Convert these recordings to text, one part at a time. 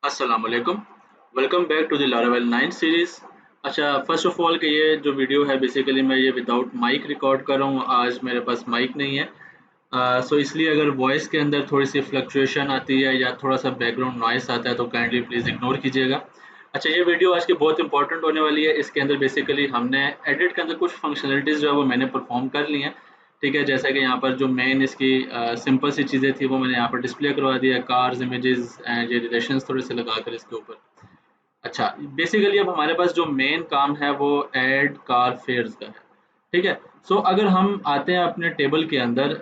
अस्सलाम वालेकुम। Welcome back to the Laravel 9 series. अच्छा, फ़र्स्ट ऑफ़ ऑल कि ये जो वीडियो है बेसिकली मैं ये विदाउट माइक रिकॉर्ड कर रहा हूँ। आज मेरे पास माइक नहीं है। सो इसलिए अगर वॉइस के अंदर थोड़ी-सी फ्लक्चुएशन आती है या थोड़ा-सा बैकग्राउंड नॉइज़ आता है तो काइंडली प्लीज़ इग्नोर कीजिएगा। अच्छा, ये वीडियो आज की बहुत इंपॉर्टेंट होने वाली है। इसके अंदर बेसिकली हमने एडिट के अंदर कुछ फंक्शनैलिटीज़ जो है वो मैंने परफ़ॉर्म कर ली हैं। ठीक है? जैसा कि यहाँ पर जो मेन इसकी सिंपल सी चीज़ें थी वो मैंने यहाँ पर डिस्प्ले करवा दिया है, कार्स, इमेजेस एंड ये रिलेशंस थोड़े से लगाकर इसके ऊपर। अच्छा, बेसिकली अब हमारे पास जो मेन काम है वो ऐड कार फेयर्स का है। ठीक है? सो अगर हम आते हैं अपने टेबल के अंदर,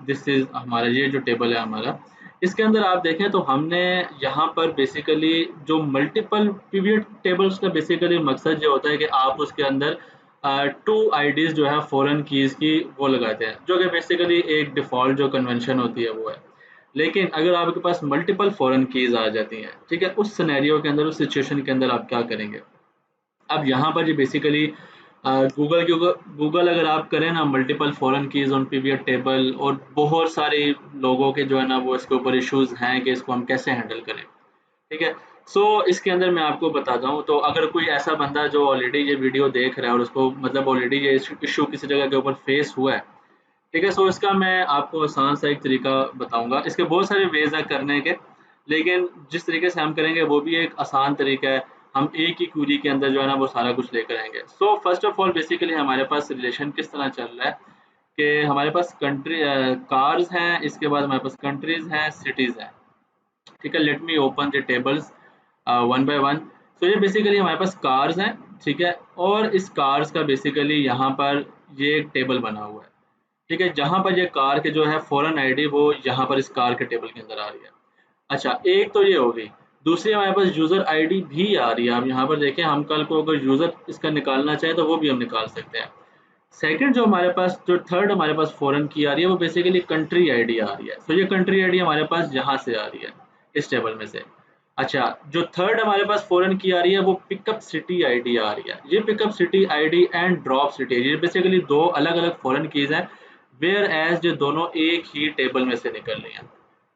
दिस इज़ हमारा ये जो टेबल है हमारा, इसके अंदर आप देखें तो हमने यहाँ पर बेसिकली जो मल्टीपल पिवट टेबल्स का बेसिकली मकसद ये होता है कि आप उसके अंदर 2 आईडीज़ जो है फ़ॉरेन कीज़ की वो लगाते हैं, जो कि बेसिकली एक डिफ़ॉल्ट जो कन्वेंशन होती है वो है। लेकिन अगर आपके पास मल्टीपल फ़ॉरेन कीज़ आ जाती हैं, ठीक है? उस सिनेरियो के अंदर, उस सिचुएशन के अंदर आप क्या करेंगे? अब यहाँ पर ये बेसिकली गूगल अगर आप करें ना multiple foreign keys on pivot table, और बहुत सारे लोगों के जो है ना वो इसके ऊपर इश्यूज़ हैं कि इसको हम कैसे हैंडल करें, ठीक है? इसके अंदर मैं आपको बताता हूँ, तो अगर कोई ऐसा बंदा जो ऑलरेडी ये वीडियो देख रहा है और उसको मतलब ऑलरेडी ये इश्यू किसी जगह के ऊपर फेस हुआ है, ठीक है? इसका मैं आपको आसान सा एक तरीका बताऊँगा। इसके बहुत सारे वेज़ हैं करने के, लेकिन जिस तरीके से हम करेंगे वो भी एक आसान तरीका है। हम एक ही क्वेरी के अंदर जो है ना वो सारा कुछ लेकर आएँगे। फर्स्ट ऑफ ऑल बेसिकली हमारे पास रिलेशन किस तरह चल रहा है कि हमारे पास कार्स हैं, इसके बाद हमारे पास कंट्रीज़ हैं, सिटीज़ हैं। ठीक है? Let me open the tables one by one. ये बेसिकली हमारे पास कार्स हैं, ठीक है? और इस कार्स का बेसिकली यहाँ पर ये एक टेबल बना हुआ है। ठीक है? जहाँ पर ये कार के जो है फ़ॉरेन आईडी वो यहाँ पर इस कार के टेबल के अंदर आ रही है। अच्छा, एक तो ये हो गई। दूसरी हमारे पास यूज़र आईडी भी आ रही है। आप यहाँ पर देखें, हम कल को अगर यूज़र इसका निकालना चाहें तो वो भी हम निकाल सकते हैं। सेकंड जो हमारे पास जो थर्ड हमारे पास फ़ॉरेन की आ रही है वो बेसिकली कंट्री आईडी आ रही है। ये कंट्री आईडी हमारे पास यहाँ से आ रही है, इस टेबल में से। अच्छा, जो थर्ड हमारे पास फ़ॉरेन की आ रही है वो पिकअप सिटी आईडी आ रही है। ये pickup city ID and drop city, ये बेसिकली 2 अलग-अलग फ़ॉरेन कीज़ हैं, व्हेयर एज़ ये दोनों एक ही टेबल में से निकल रही हैं।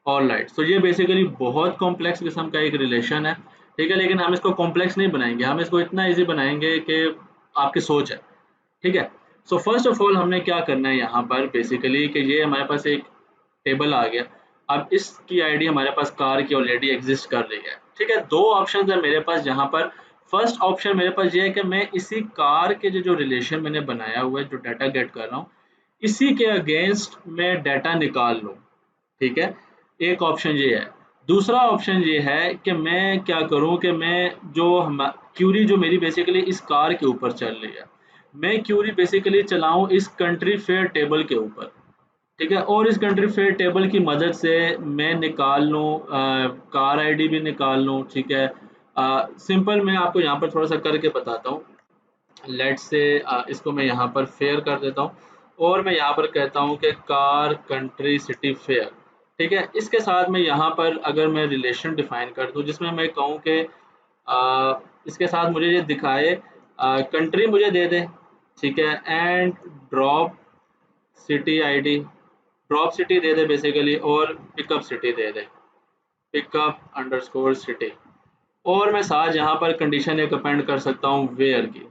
ऑलराइट, ये बेसिकली बहुत कॉम्प्लेक्स किस्म का एक रिलेशन है, ठीक है? लेकिन हम इसको कॉम्प्लेक्स नहीं बनाएँगे, हम इसको इतना ईज़ी बनाएँगे कि आपकी सोच है, ठीक है? फर्स्ट ऑफ ऑल हमने क्या करना है यहाँ पर बेसिकली कि ये हमारे पास एक टेबल आ गया। अब इसकी आईडी हमारे पास कार की ऑलरेडी एग्जिस्ट कर रही है, ठीक है? 2 ऑप्शंस है मेरे पास जहाँ पर। फर्स्ट ऑप्शन मेरे पास ये है कि मैं इसी कार के जो रिलेशन मैंने बनाया हुआ है, जो डाटा गेट कर रहा हूँ, इसी के अगेंस्ट मैं डाटा निकाल लूँ, ठीक है? एक ऑप्शन ये है। दूसरा ऑप्शन ये है कि मैं क्या करूँ कि मैं जो हम क्यूरी जो मेरी बेसिकली इस कार के ऊपर चल रही है, मैं क्यूरी बेसिकली चलाऊँ इस कंट्री फेयर टेबल के ऊपर, ठीक है? और इस कंट्री फेयर टेबल की मदद से मैं निकाल लूँ कार आईडी भी निकाल लूँ, ठीक है? सिंपल मैं आपको यहाँ पर थोड़ा-सा करके बताता हूँ। लेट्स से इसको मैं यहाँ पर फेयर कर देता हूँ और मैं यहाँ पर कहता हूँ कि कार कंट्री सिटी फेयर, ठीक है? इसके साथ मैं यहाँ पर अगर मैं रिलेशन डिफाइन कर दूँ जिसमें मैं कहूँ कि इसके साथ मुझे ये दिखाए, कंट्री मुझे दे दे, ठीक है? And drop city ID, drop city they they basically, और पिकअप सिटी दे दे, पिकअप अंडरस्कोर सिटी। और मैं साथ यहाँ पर कंडीशन एक अपेंड कर सकता हूँ वेयर की,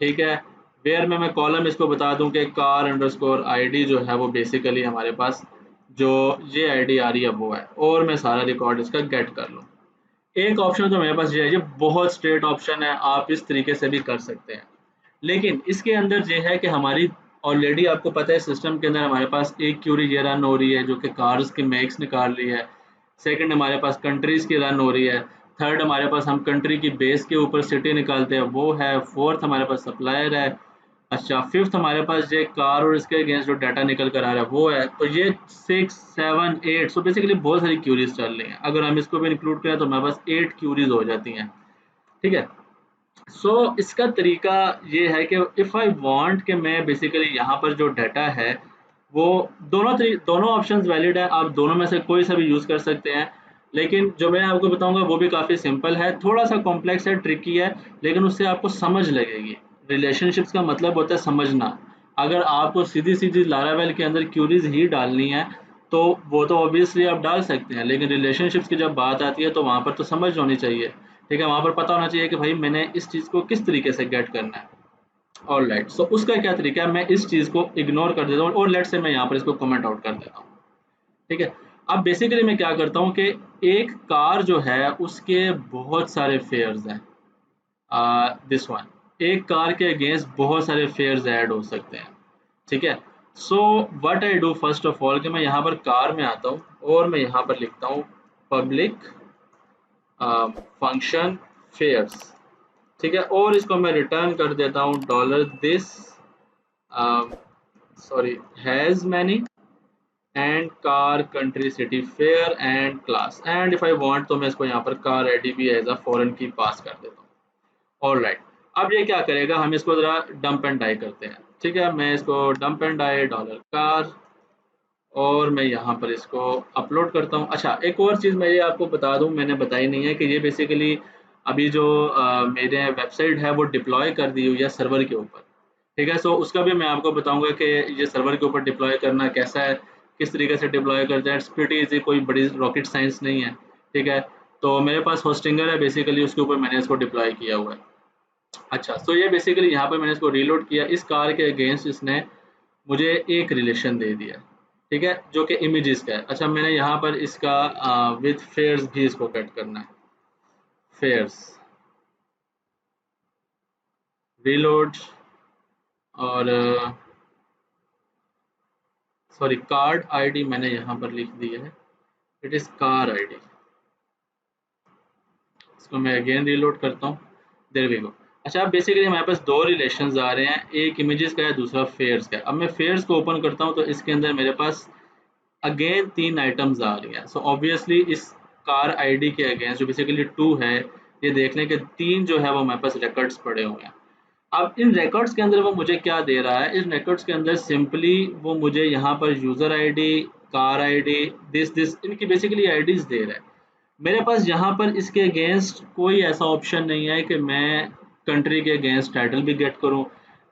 ठीक है? वेयर में मैं कॉलम इसको बता दूं कि कार अंडरस्कोर आईडी जो है वो बेसिकली हमारे पास जो ये आईडी आ रही है वो है, और मैं सारा रिकॉर्ड इसका गेट कर लूँ। एक ऑप्शन तो मेरे पास ये है, ये बहुत स्ट्रेट ऑप्शन है, आप इस तरीके से भी कर सकते हैं। लेकिन इसके अंदर ये है कि हमारी ऑलरेडी आपको पता है सिस्टम के अंदर हमारे पास एक क्यूरी ये रन हो रही है जो कि कार्स की मेक्स निकाल रही है। सेकंड हमारे पास कंट्रीज की रन हो रही है। थर्ड हमारे पास हम कंट्री की बेस के ऊपर सिटी निकालते हैं वो है। फोर्थ हमारे पास सप्लायर है। अच्छा, फिफ्थ हमारे पास ये कार और इसके अगेंस्ट जो डाटा निकल कर आ रहा है वो है। तो ये 6 7 8, बेसिकली बहुत सारी क्यूरीज चल रही हैं। अगर हम इसको भी इंक्लूड करें तो हमारे पास 8 क्यूरीज हो जाती हैं, ठीक है? इसका तरीका ये है कि इफ़ आई वांट कि मैं बेसिकली यहाँ पर जो डाटा है वो दोनों ऑप्शंस वैलिड है, आप दोनों में से कोई सा भी यूज़ कर सकते हैं। लेकिन जो मैं आपको बताऊंगा वो भी काफ़ी सिंपल है, थोड़ा सा कॉम्प्लेक्स है, ट्रिकी है, लेकिन उससे आपको समझ लगेगी। रिलेशनशिप्स का मतलब होता है समझना। अगर आपको सीधी सीधी लारावेल के अंदर क्यूरीज ही डालनी है तो वो तो ऑब्वियसली आप डाल सकते हैं, लेकिन रिलेशनशिप्स की जब बात आती है तो वहाँ पर तो समझ होनी चाहिए, ठीक है, वहाँ पर पता होना चाहिए कि भाई मैंने इस चीज़ को किस तरीके से गेट करना है। ऑलराइट, सो उसका क्या तरीका है, मैं इस चीज़ को इग्नोर कर देता हूँ और लेट्स से मैं यहाँ पर इसको कमेंट आउट कर देता हूँ, ठीक है। अब बेसिकली मैं क्या करता हूँ कि एक कार जो है उसके बहुत सारे फेयर्स हैं, दिस वन, एक कार के अगेंस्ट बहुत सारे फेयर्स ऐड हो सकते हैं, ठीक है। सो what I do first of all कि मैं यहाँ पर कार में आता हूँ और मैं यहाँ पर लिखता हूँ पब्लिक फंक्शन फेयर्स, ठीक है, और इसको मैं रिटर्न कर देता हूँ dollar this sorry has many and car country city fair and class, and if I want तो मैं इसको यहाँ पर कार आईडी भी एज अ फॉरेन की पास कर देता हूँ। ऑलराइट, अब ये क्या करेगा, हम इसको जरा डंप एंड डाई करते हैं, ठीक है, मैं इसको dump and die dollar car और मैं यहाँ पर इसको अपलोड करता हूँ। अच्छा, एक और चीज़ मैं ये आपको बता दूँ, मैंने बताई नहीं है कि ये बेसिकली अभी जो मेरे वेबसाइट है वो डिप्लॉय कर दी हुई है सर्वर के ऊपर, ठीक है। सो उसका भी मैं आपको बताऊंगा कि ये सर्वर के ऊपर डिप्लॉय करना कैसा है, किस तरीके से डिप्लॉय करते हैं, इट्स प्रीटी इजी, कोई बड़ी रॉकेट साइंस नहीं है, ठीक है। तो मेरे पास होस्टिंगर है बेसिकली, उसके ऊपर मैंने इसको डिप्लॉय किया हुआ है। अच्छा, सो ये बेसिकली यहाँ पर मैंने इसको रीलोड किया, इस कार के अगेंस्ट इसने मुझे एक रिलेशन दे दिया, ठीक है, जो कि इमेजेस का है। अच्छा, मैंने यहाँ पर इसका विद फेयर्स भी इसको कट करना है, फेयर्स रीलोड और सॉरी कार्ड आईडी मैंने यहाँ पर लिख दिया है, इट इज़ कार आईडी। इसको मैं अगेन रीलोड करता हूँ, देयर वी गो। अच्छा, अब बेसिकली हमारे पास दो रिलेशंस आ रहे हैं, एक इमेजेस का है, दूसरा फेयर्स का है। अब मैं फेयर्स को ओपन करता हूँ तो इसके अंदर मेरे पास अगेन 3 आइटम्स आ रही हैं। सो ऑब्वियसली इस कार आईडी के अगेंस्ट जो बेसिकली 2 है, ये देख लें कि 3 जो है वो हमारे पास रिकॉर्ड्स पड़े हुए हैं। अब इन रिकॉर्ड्स के अंदर वो मुझे क्या दे रहा है, इन रिकॉर्ड्स के अंदर सिंपली वो मुझे यहाँ पर user ID, car ID, this इनकी बेसिकली आईडीज़ दे रहा है। मेरे पास यहाँ पर इसके अगेंस्ट कोई ऐसा ऑप्शन नहीं है कि मैं कंट्री के अगेंस्ट टाइटल भी गेट करूँ।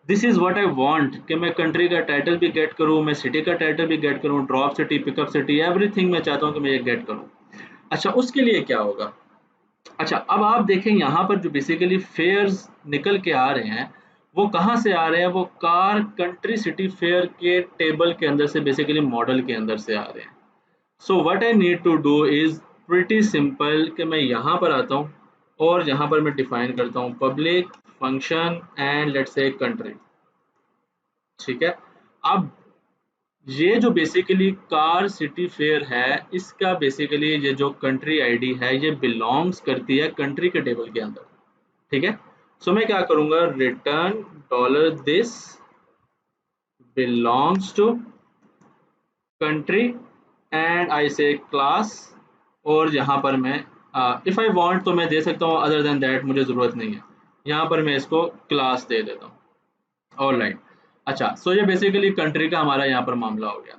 This is what I want कि मैं कंट्री का टाइटल भी गेट करूँ, मैं सिटी का टाइटल भी गेट करूँ, drop city, pickup city, everything मैं चाहता हूँ कि मैं ये गेट करूँ। अच्छा, उसके लिए क्या होगा? अच्छा, अब आप देखें यहाँ पर जो बेसिकली फेयर्स निकल के आ रहे हैं, वो कहाँ से आ रहे हैं? वो कार कंट्री सिटी फेयर के टेबल के अंदर से, बेसिकली मॉडल के अंदर से आ रहे हैं। So what I need to do is pretty simple कि मैं यहाँ पर आता हूँ और यहाँ पर मैं डिफाइन करता हूँ पब्लिक फंक्शन एंड लेट्स से कंट्री, ठीक है। अब ये जो बेसिकली कार सिटी फेयर है, इसका बेसिकली ये जो कंट्री आईडी है ये बिलोंग्स करती है कंट्री के टेबल के अंदर, ठीक है। सो मैं क्या करूँगा, return dollar this belongs to country and I say class, और यहाँ पर मैं इफ़ आई वांट तो मैं दे सकता हूँ, अदर देन दैट मुझे ज़रूरत नहीं है। यहाँ पर मैं इसको क्लास दे देता हूँ। ऑलराइट, अच्छा, सो ये बेसिकली कंट्री का हमारा यहाँ पर मामला हो गया।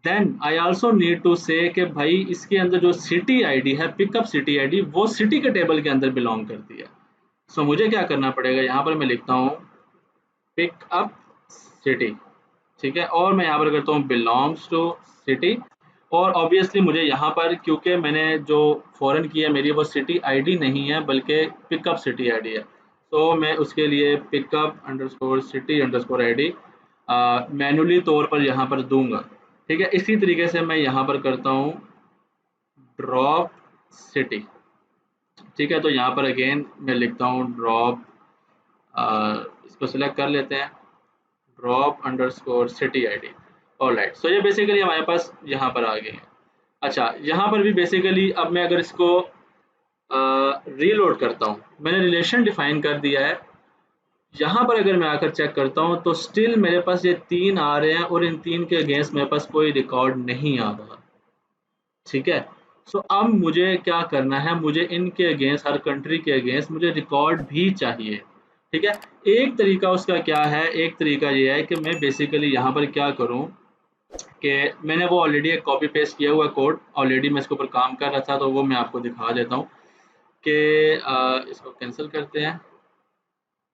Then I also need to say कि भाई इसके अंदर जो सिटी आईडी है, पिकअप सिटी आईडी, वो सिटी के टेबल के अंदर बिलोंग करती है। सो मुझे क्या करना पड़ेगा, यहाँ पर मैं लिखता हूँ पिकअप सिटी, ठीक है, और मैं यहाँ पर करता हूँ बिलोंग्स टू सिटी, और ऑब्वियसली मुझे यहाँ पर क्योंकि मैंने जो फॉरेन की है मेरी वो सिटी आईडी नहीं है बल्कि पिकअप सिटी आईडी है, तो मैं उसके लिए pickup underscore city underscore ID manually तौर पर यहाँ पर दूंगा, ठीक है। इसी तरीके से मैं यहाँ पर करता हूँ ड्रॉप सिटी, ठीक है, तो यहाँ पर अगेन मैं लिखता हूँ ड्रॉप, इसको सिलेक्ट कर लेते हैं, drop underscore city ID. Alright, so ये बेसिकली हमारे पास यहाँ पर आ गए हैं। अच्छा, यहाँ पर भी बेसिकली अब मैं अगर इसको रीलोड करता हूँ, मैंने रिलेशन डिफाइन कर दिया है, यहाँ पर अगर मैं आकर चेक करता हूँ तो स्टिल मेरे पास ये 3 आ रहे हैं और इन 3 के अगेंस्ट मेरे पास कोई रिकॉर्ड नहीं आ रहा, ठीक है। सो अब मुझे क्या करना है, मुझे इनके अगेंस्ट, हर कंट्री के अगेंस्ट मुझे रिकॉर्ड भी चाहिए, ठीक है। एक तरीका उसका क्या है, एक तरीका ये है कि मैं बेसिकली यहाँ पर क्या करूँ कि मैंने वो ऑलरेडी एक कॉपी पेस्ट किया हुआ कोड, ऑलरेडी मैं इसके ऊपर काम कर रहा था, तो वो मैं आपको दिखा देता हूँ कि इसको कैंसिल करते हैं,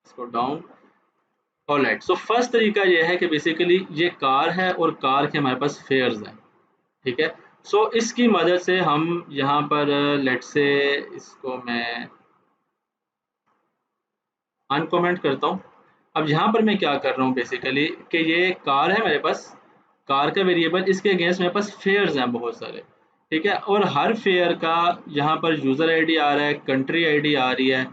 इसको डाउन। ऑलराइट, सो फर्स्ट तरीका ये है कि बेसिकली ये कार है और कार के हमारे पास फेयर्स हैं, ठीक है। सो इसकी मदद से हम यहाँ पर लेट्स से इसको मैं अनकमेंट करता हूँ। अब यहाँ पर मैं क्या कर रहा हूँ बेसिकली कि ये कार है मेरे पास, कार का वेरिएबल, इसके अगेंस्ट मेरे पास फेयर्स हैं बहुत सारे, ठीक है। और हर फेयर का यहाँ पर यूज़र आईडी आ रहा है, कंट्री आईडी आ रही है,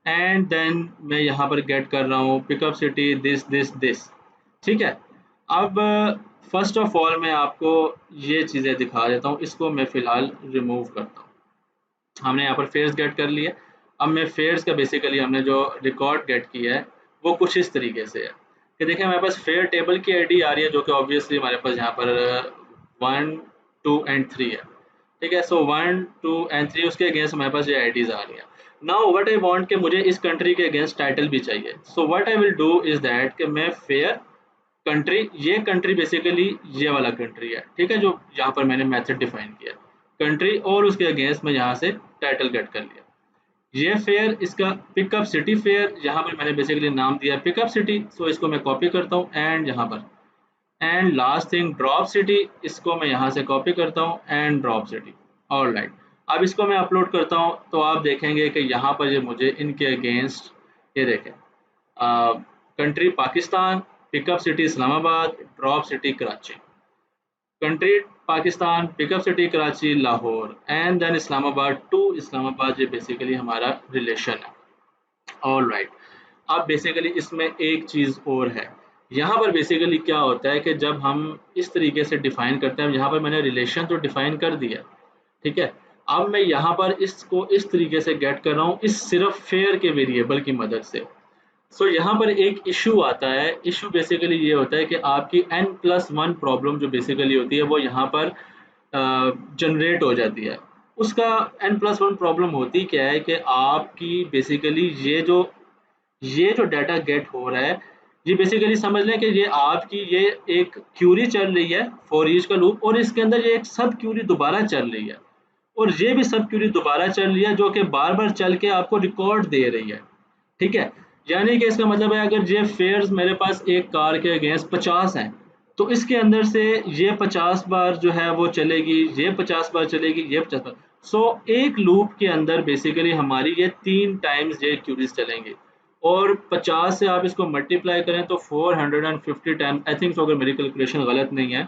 एंड देन मैं यहाँ पर गेट कर रहा हूँ pickup city this this this, ठीक है। अब फर्स्ट ऑफ ऑल मैं आपको ये चीज़ें दिखा देता हूँ, इसको मैं फ़िलहाल रिमूव करता हूँ। हमने यहाँ पर फेयर्स गेट कर लिया। अब मैं फेयर्स का बेसिकली हमने जो रिकॉर्ड गेट किया है वो कुछ इस तरीके से है कि देखिए हमारे पास फेयर टेबल की आईडी आ रही है जो कि ऑब्वियसली हमारे पास यहाँ पर 1 2 एंड 3 है, ठीक है। सो 1 2 एंड 3 उसके अगेंस्ट हमारे पास ये आईडीज आ रही हैं। नाउ व्हाट आई वांट कि मुझे इस कंट्री के अगेंस्ट टाइटल भी चाहिए। सो what I will do is that कि मैं फेयर कंट्री, ये कंट्री बेसिकली ये वाला कंट्री है, ठीक है, जो यहाँ पर मैंने मेथड डिफाइन किया कंट्री, और उसके अगेंस्ट में यहाँ से टाइटल गेट कर लिया। ये फेयर, इसका पिकअप सिटी फेयर, यहाँ पर मैंने बेसिकली नाम दिया पिकअप सिटी। सो इसको मैं कॉपी करता हूँ एंड यहाँ पर, and last thing drop city, इसको मैं यहाँ से कॉपी करता हूँ एंड ड्रॉप सिटी। ऑलराइट, अब इसको मैं अपलोड करता हूँ तो आप देखेंगे कि यहाँ पर ये मुझे इनके अगेंस्ट, ये देखें, country Pakistan, pickup city Islamabad, drop city Karachi, country Pakistan, pickup city Karachi Lahore, and then Islamabad to Islamabad, ये बेसिकली हमारा रिलेशन है। ऑल राइट, अब बेसिकली इसमें एक चीज़ और है। यहाँ पर बेसिकली क्या होता है कि जब हम इस तरीके से डिफाइन करते हैं, यहाँ पर मैंने रिलेशन तो डिफाइन कर दिया, ठीक है। अब मैं यहाँ पर इसको इस तरीके से गेट कर रहा हूँ इस सिर्फ फेयर के वेरिएबल की मदद से। सो यहाँ पर एक इशू आता है। इशू बेसिकली ये होता है कि आपकी n+1 प्रॉब्लम जो बेसिकली होती है वो यहाँ पर जनरेट हो जाती है। उसका n+1 प्रॉब्लम होती क्या है कि आपकी बेसिकली ये जो डाटा गेट हो रहा है, ये बेसिकली समझ लें कि ये आपकी ये एक क्यूरी चल रही है फॉर ईच का लूप, और इसके अंदर ये एक सब क्यूरी दोबारा चल रही है, और ये भी सब क्यूरी दोबारा चल रही है जो कि बार बार चल के आपको रिकॉर्ड दे रही है, ठीक है। यानी कि इसका मतलब है अगर ये फेयर्स मेरे पास एक कार के अगेंस्ट 50 हैं, तो इसके अंदर से ये 50 बार जो है वो चलेगी, ये 50 बार चलेगी, ये 50 बार। सो एक लूप के अंदर बेसिकली हमारी ये 3 टाइम्स ये क्यूरीज चलेंगी, और 50 से आप इसको मल्टीप्लाई करें तो 450 टाइम्स, आई थिंक, अगर मेरी कैलकुलेशन गलत नहीं है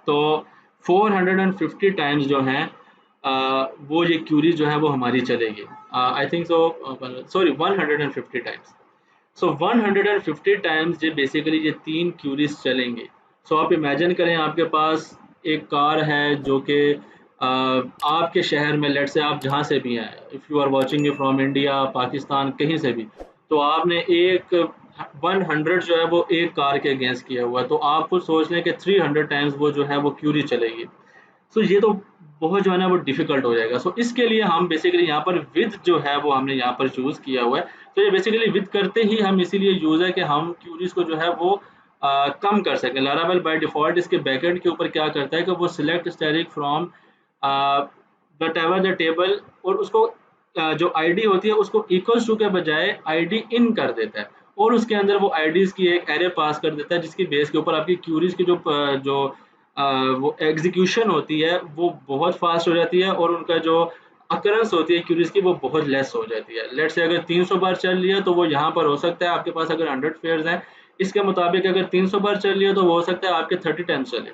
तो 450 टाइम्स जो हैं वो ये क्यूरी जो है वो हमारी चलेगी, आई थिंक सो, सॉरी 150 टाइम्स। सो 150 टाइम्स ये बेसिकली ये 3 क्यूरीज चलेंगे। सो आप इमेजिन करें आपके पास एक कार है जो कि आपके शहर में, लेट से आप जहाँ से भी हैं, if you are watching from India, Pakistan, कहीं से भी, तो आपने एक 100 जो है वो एक कार के अगेंस्ट किया हुआ है, तो आप खुद सोच लें कि 300 टाइम्स वो जो है वो क्यूरी चलेगी। सो ये तो बहुत जो है ना वो डिफ़िकल्ट हो जाएगा। सो इसके लिए हम बेसिकली यहाँ पर विद जो है वो हमने यहाँ पर चूज़ किया हुआ है। तो ये बेसिकली विद करते ही हम इसीलिए यूज़ है कि हम क्यूरीज़ को जो है वो कम कर सकें। लारावेल बाय डिफ़ॉल्ट इसके बैकएंड के ऊपर क्या करता है कि वो select static from whatever the table, और उसको जो आईडी होती है उसको इक्वल्स टू के बजाय आईडी इन कर देता है, और उसके अंदर वो आईडीज़ की एक एरे पास कर देता है जिसकी बेस के ऊपर आपकी क्यूरीज़ की जो वो एग्जीक्यूशन होती है वो बहुत फास्ट हो जाती है, और उनका जो अकरेंस होती है क्यूरीज की वो बहुत लेस हो जाती है। लेट्स से अगर 300 बार चल लिया तो वो यहाँ पर हो सकता है आपके पास अगर 100 फेयर्स हैं, इसके मुताबिक अगर 300 बार चल लिया तो वो हो सकता है आपके 30 टाइम्स चले,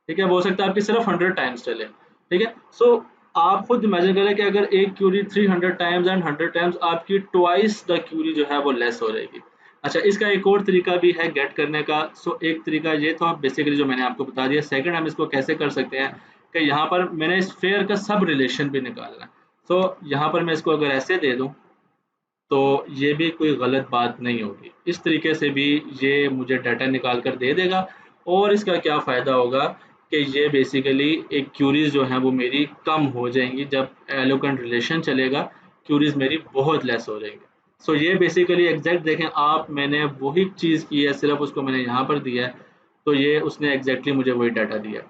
ठीक है। वो हो सकता है आपकी सिर्फ 100 टाइम्स चले, ठीक है। सो आप खुद इमेजिन करें कि अगर एक क्यूरी 300 टाइम्स एंड 100 टाइम्स, आपकी ट्वाइस द क्यूरी जो है वो लेस हो जाएगी। अच्छा, इसका एक और तरीका भी है गेट करने का। सो एक तरीका ये था बेसिकली जो मैंने आपको बता दिया। सेकंड हम इसको कैसे कर सकते हैं कि यहाँ पर मैंने इस फेयर का सब रिलेशन भी निकालना है। सो यहाँ पर मैं इसको अगर ऐसे दे दूँ तो ये भी कोई गलत बात नहीं होगी। इस तरीके से भी ये मुझे डाटा निकाल कर दे देगा, और इसका क्या फ़ायदा होगा कि ये बेसिकली एक क्यूरीज़ जो हैं वो मेरी कम हो जाएँगी। जब एलोकेंट रिलेशन चलेगा, क्यूरीज़ मेरी बहुत लेस हो जाएँगी। सो ये बेसिकली एग्जैक्ट देखें आप, मैंने वही चीज़ की है, सिर्फ उसको मैंने यहाँ पर दिया है, तो ये उसने एग्जैक्टली मुझे वही डाटा दिया है।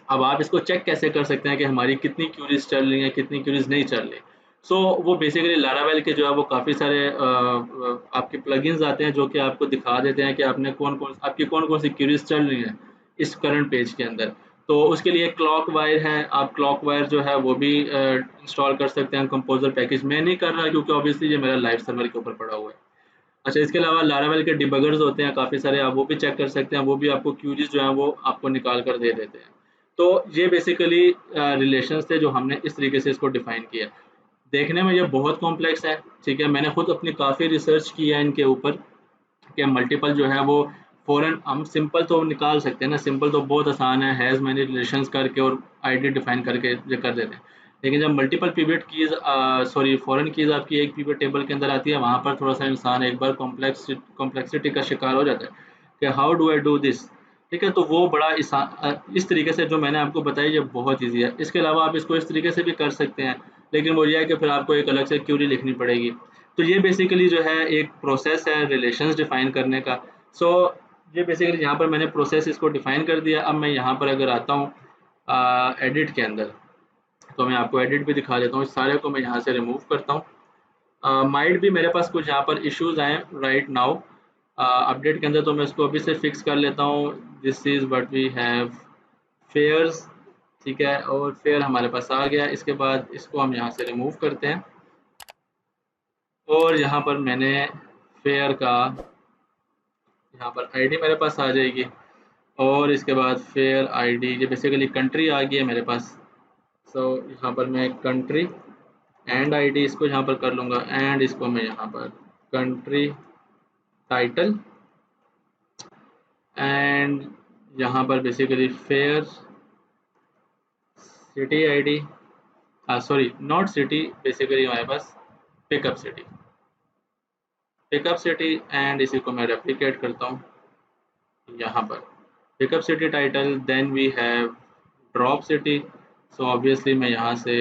अब आप इसको चेक कैसे कर सकते हैं कि हमारी कितनी क्यूरीज चल रही हैं, कितनी क्यूरीज नहीं चल रही। सो वो बेसिकली लारावेल के जो है वो काफ़ी सारे आपके प्लगइन्स आते हैं जो कि आपको दिखा देते हैं कि आपने आपकी कौन कौन सी क्यूरीज चल रही हैं इस करंट पेज के अंदर। तो उसके लिए क्लॉक वायर है, आप क्लॉक वायर जो है वो भी इंस्टॉल कर सकते हैं कंपोजर पैकेज। मैं नहीं कर रहा क्योंकि ऑब्वियसली ये मेरा लाइव सर्वर के ऊपर पड़ा हुआ है। अच्छा, इसके अलावा लारावेल के डिबगर्स होते हैं काफ़ी सारे, आप वो भी चेक कर सकते हैं, वो भी आपको क्यूरीज जो हैं वो आपको निकाल कर दे देते हैं। तो ये बेसिकली रिलेशंस थे जो हमने इस तरीके से इसको डिफाइन किया। देखने में ये बहुत कॉम्प्लेक्स है, ठीक है, मैंने खुद अपनी काफ़ी रिसर्च की है इनके ऊपर कि मल्टीपल जो है वो फ़ॉरेन, हम सिंपल तो निकाल सकते हैं ना, सिंपल तो बहुत आसान है, हैज़ मैनी रिलेशंस करके और आईडी डिफाइन करके ये कर देते हैं। लेकिन जब multiple pivot keys sorry foreign keys आपकी एक पिवट टेबल के अंदर आती है, वहाँ पर थोड़ा सा इंसान एक बार कॉम्प्लेक्सिटी का शिकार हो जाता है कि how do I do this, ठीक है। तो वो बड़ा इस तरीके से जो मैंने आपको बताया ये बहुत ईजी है। इसके अलावा आप इसको इस तरीके से भी कर सकते हैं, लेकिन वो ये है कि फिर आपको एक अलग से क्यूरी लिखनी पड़ेगी। तो ये बेसिकली जो है एक प्रोसेस है रिलेशंस डिफाइन करने का। सो ये बेसिकली यहाँ पर मैंने प्रोसेस इसको डिफाइन कर दिया। अब मैं यहाँ पर अगर आता हूँ एडिट के अंदर, तो मैं आपको एडिट भी दिखा देता हूँ। इस सारे को मैं यहाँ से रिमूव करता हूँ। माइट भी मेरे पास कुछ यहाँ पर इश्यूज आए राइट नाउ अपडेट के अंदर, तो मैं इसको अभी से फिक्स कर लेता हूँ। This is what we have fares, ठीक है, और फेयर हमारे पास आ गया। इसके बाद इसको हम यहाँ से रिमूव करते हैं और यहाँ पर मैंने फेयर का यहाँ पर आईडी मेरे पास आ जाएगी और इसके बाद फेयर आईडी, ये बेसिकली कंट्री आ गई है मेरे पास। सो यहाँ पर मैं कंट्री एंड आईडी इसको यहाँ पर कर लूँगा एंड इसको मैं यहाँ पर कंट्री टाइटल एंड यहाँ पर basically fair city ID, sorry not city, basically हमारे पास पिकअप सिटी एंड इसी को मैं रेप्लिकेट करता हूँ यहाँ पर pickup city title. Then we have drop city, so obviously मैं यहाँ से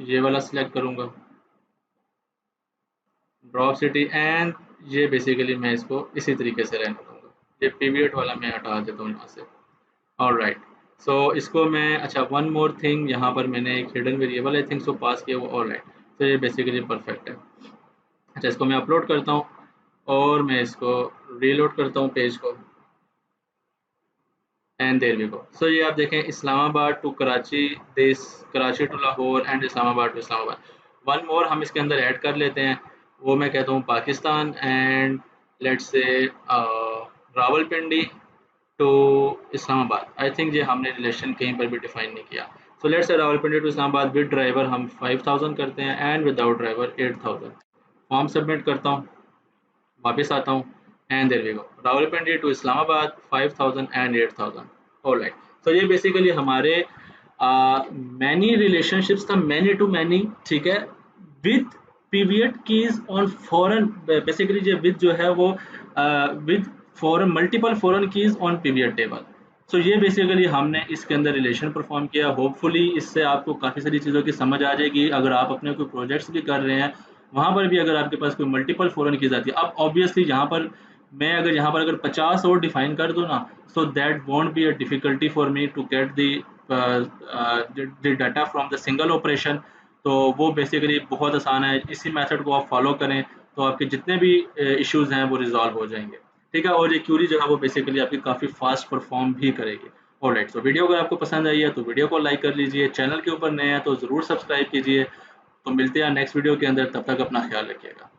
ये वाला सिलेक्ट करूँगा ड्रॉप सिटी एंड ये बेसिकली मैं इसको इसी तरीके से रहने दूँगा। ये पीवीएट वाला मैं हटा देता हूँ यहाँ से। ऑलराइट, सो इसको मैं, अच्छा वन मोर थिंग, यहाँ पर मैंने एक hidden variable I think so pass किया वो। ऑलराइट, तो ये बेसिकली परफेक्ट है। अच्छा, इसको मैं अपलोड करता हूँ और मैं इसको रीलोड करता हूँ पेज को and there we go. So ये आप देखें Islamabad to Karachi, this Karachi to Lahore and Islamabad to Islamabad. One more हम इसके अंदर ऐड कर लेते हैं, वो मैं कहता हूँ Pakistan and let's say Rawalpindi to Islamabad. I think ये हमने रिलेशन कहीं पर भी डिफाइन नहीं किया। So let's say Rawalpindi to Islamabad with driver हम 5000 करते हैं and without driver 8000। Form submit करता हूँ, वापस आता हूँ and there we go Rawalpindi to Islamabad 5000 and 8000। Alright, तो ये बेसिकली हमारे मैनी रिलेशनशिप्स था, मैनी टू मैनी, ठीक है, with pivot keys on foreign, basically ये विद जो है वो with foreign multiple foreign keys on pivot table. So ये बेसिकली हमने इसके अंदर रिलेशन परफॉर्म किया। होपफुली इससे आपको काफ़ी सारी चीज़ों की समझ आ जाएगी। अगर आप अपने कोई प्रोजेक्ट्स भी कर रहे हैं, वहाँ पर भी अगर आपके पास कोई मल्टीपल फॉरेन कीज आती है, अब ऑब्वियसली यहाँ पर मैं अगर यहाँ पर अगर 50 और डिफाइन कर दूँ ना, so that won't be a difficulty for me to get the data from the single operation. तो वो बेसिकली बहुत आसान है, इसी मेथड को आप फॉलो करें तो आपके जितने भी इश्यूज हैं वो रिजॉल्व हो जाएंगे, ठीक है। और ये क्यूरी जो है वो बेसिकली आपकी काफ़ी फास्ट परफॉर्म भी करेगी। ऑलराइट, तो वीडियो अगर आपको पसंद आई है तो वीडियो को लाइक कर लीजिए, चैनल के ऊपर नए हैं तो ज़रूर सब्सक्राइब कीजिए। तो मिलते हैं नेक्स्ट वीडियो के अंदर, तब तक अपना ख्याल रखिएगा।